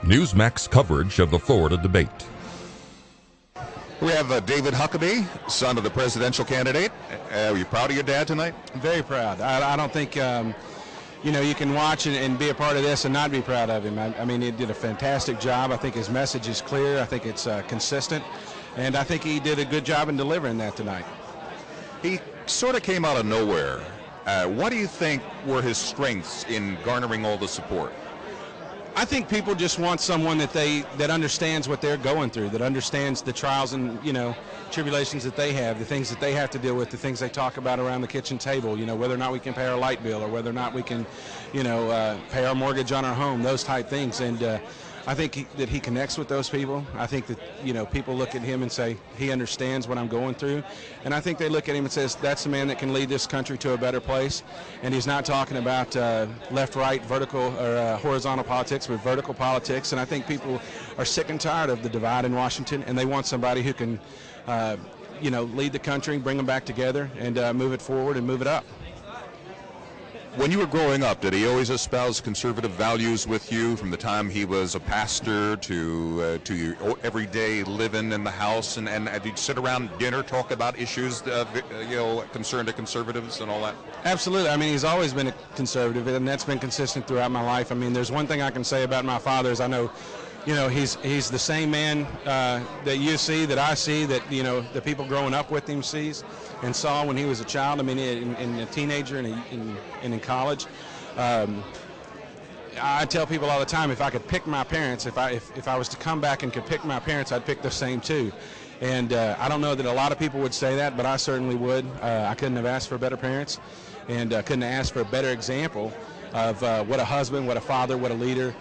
NewsMax coverage of the Florida debate. We have David Huckabee, son of the presidential candidate. Are you proud of your dad tonight? Very proud. I don't think, you can watch and be a part of this and not be proud of him. I mean, he did a fantastic job. I think his message is clear. I think it's consistent. And I think he did a good job in delivering that tonight. He sort of came out of nowhere. What do you think were his strengths in garnering all the support? I think people just want someone that understands what they're going through, that understands the trials and tribulations that they have, the things that they have to deal with, the things they talk about around the kitchen table. Whether or not we can pay our light bill, or whether or not we can, pay our mortgage on our home, those type things. And I think that he connects with those people. I think that people look at him and say he understands what I'm going through, and I think they look at him and says that's the man that can lead this country to a better place. And he's not talking about left, right, vertical or horizontal politics, but vertical politics. And I think people are sick and tired of the divide in Washington, and they want somebody who can, lead the country, bring them back together, and move it forward and move it up. When you were growing up, did he always espouse conservative values with you from the time he was a pastor to your everyday living in the house? And did you sit around dinner, talk about issues, concerned to conservatives and all that? Absolutely. I mean, he's always been a conservative, and that's been consistent throughout my life. I mean, there's one thing I can say about my father is I know, he's the same man that you see, that I see, that the people growing up with him sees and saw when he was a child. I mean, in a teenager and in college. I tell people all the time, if I could pick my parents, if I was to come back and could pick my parents, I'd pick the same two. And I don't know that a lot of people would say that, but I certainly would. I couldn't have asked for better parents, and couldn't have asked for a better example of what a husband, what a father, what a leader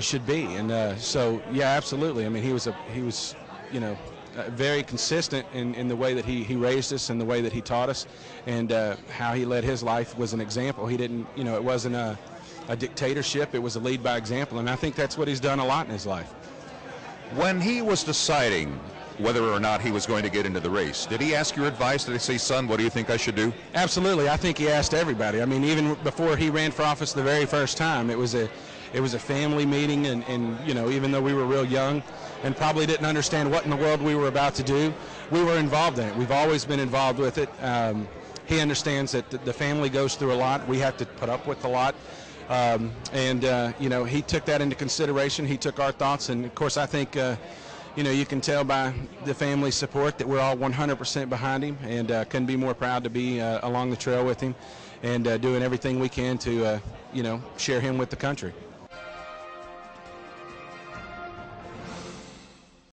should be. And so, yeah, absolutely. I mean, he was very consistent in the way that he raised us and the way that he taught us, and how he led his life was an example. He didn't, it wasn't a dictatorship. It was a lead by example, and I think that's what he's done a lot in his life. When he was deciding whether or not he was going to get into the race, did he ask your advice? Did he say, son, what do you think I should do? Absolutely. I think he asked everybody. I mean, even before he ran for office the very first time, it was a family meeting, and even though we were real young and probably didn't understand what in the world we were about to do, we were involved in it. We've always been involved with it. He understands that the family goes through a lot. We have to put up with a lot. He took that into consideration. He took our thoughts, and of course I think you can tell by the family's support that we're all 100% behind him, and couldn't be more proud to be along the trail with him, and doing everything we can to share him with the country.